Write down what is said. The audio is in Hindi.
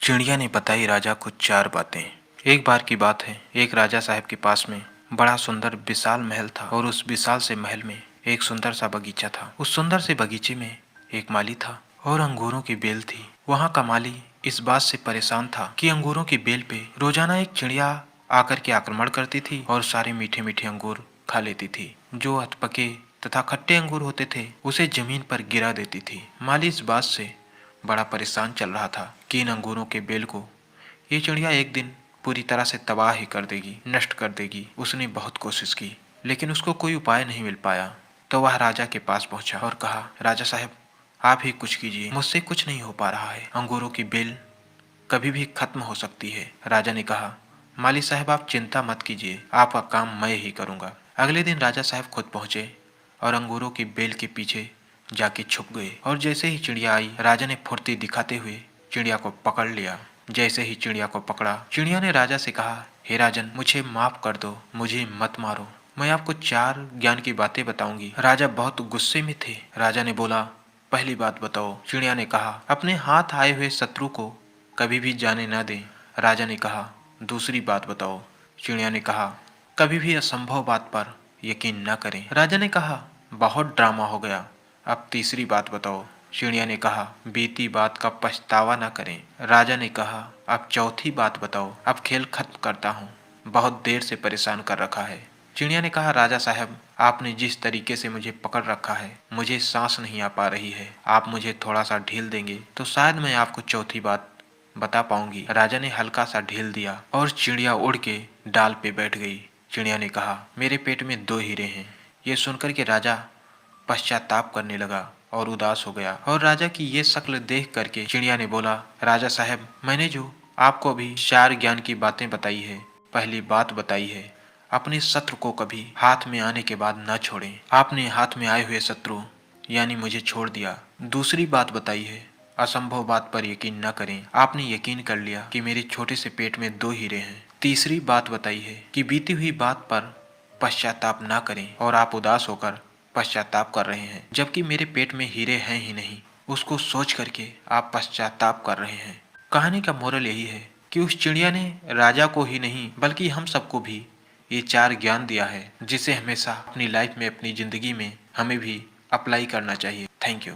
चिड़िया ने बताई राजा को 4 बातें। एक बार की बात है, एक राजा साहब के पास में बड़ा सुंदर विशाल महल था और उस विशाल से महल में एक सुंदर सा बगीचा था। उस सुंदर से बगीचे में एक माली था और अंगूरों की बेल थी। वहाँ का माली इस बात से परेशान था कि अंगूरों की बेल पे रोजाना एक चिड़िया आकर के आक्रमण करती थी और सारे मीठे मीठे अंगूर खा लेती थी। जो अधपके तथा खट्टे अंगूर होते थे उसे जमीन पर गिरा देती थी। माली इस बात से बड़ा परेशान चल रहा था कि इन अंगूरों के बेल को ये चिड़िया एक दिन पूरी तरह से तबाह ही कर देगी, नष्ट कर देगी। उसने बहुत कोशिश की लेकिन उसको कोई उपाय नहीं मिल पाया। तो वह राजा के पास पहुंचा और कहा, राजा साहब आप ही कुछ कीजिए, मुझसे कुछ नहीं हो पा रहा है, अंगूरों की बेल कभी भी खत्म हो सकती है। राजा ने कहा, माली साहब आप चिंता मत कीजिए, आपका काम मैं ही करूंगा। अगले दिन राजा साहब खुद पहुंचे और अंगूरों की बेल के पीछे जाके छुप गए और जैसे ही चिड़िया आई, राजा ने फुर्ती दिखाते हुए चिड़िया को पकड़ लिया। जैसे ही चिड़िया को पकड़ा, चिड़िया ने राजा से कहा, हे राजन मुझे माफ कर दो, मुझे मत मारो, मैं आपको 4 ज्ञान की बातें बताऊंगी। राजा बहुत गुस्से में थे। राजा ने बोला, पहली बात बताओ। चिड़िया ने कहा, अपने हाथ आए हुए शत्रु को कभी भी जाने न दें। राजा ने कहा, दूसरी बात बताओ। चिड़िया ने कहा, कभी भी असंभव बात पर यकीन न करें। राजा ने कहा, बहुत ड्रामा हो गया, अब तीसरी बात बताओ। चिड़िया ने कहा, बीती बात का पछतावा न करें। राजा ने कहा, अब चौथी बात बताओ, अब खेल खत्म करता हूँ, बहुत देर से परेशान कर रखा है। चिड़िया ने कहा, राजा साहब आपने जिस तरीके से मुझे पकड़ रखा है मुझे सांस नहीं आ पा रही है, आप मुझे थोड़ा सा ढील देंगे तो शायद मैं आपको चौथी बात बता पाऊंगी। राजा ने हल्का सा ढील दिया और चिड़िया उड़ के डाल पे बैठ गई। चिड़िया ने कहा, मेरे पेट में 2 हीरे हैं। ये सुनकर के राजा पश्चाताप करने लगा और उदास हो गया और राजा की ये शक्ल देख करके चिड़िया ने बोला, राजा साहब मैंने जो आपको अभी 4 ज्ञान की बातें बताई है, पहली बात बताई है अपने शत्रु को कभी हाथ में आने के बाद न छोड़ें। आपने हाथ में आए हुए शत्रु यानी मुझे छोड़ दिया। दूसरी बात बताई है असंभव बात पर यकीन न करें। आपने यकीन कर लिया कि मेरे छोटे से पेट में 2 हीरे हैं। तीसरी बात बताई है कि बीती हुई बात पर पश्चाताप न करें और आप उदास होकर पश्चाताप कर रहे हैं, जबकि मेरे पेट में हीरे हैं ही नहीं, उसको सोच करके आप पश्चाताप कर रहे हैं। कहानी का मोरल यही है कि उस चिड़िया ने राजा को ही नहीं बल्कि हम सबको भी ये 4 ज्ञान दिया है, जिसे हमेशा अपनी लाइफ में, अपनी जिंदगी में हमें भी अप्लाई करना चाहिए। Thank you.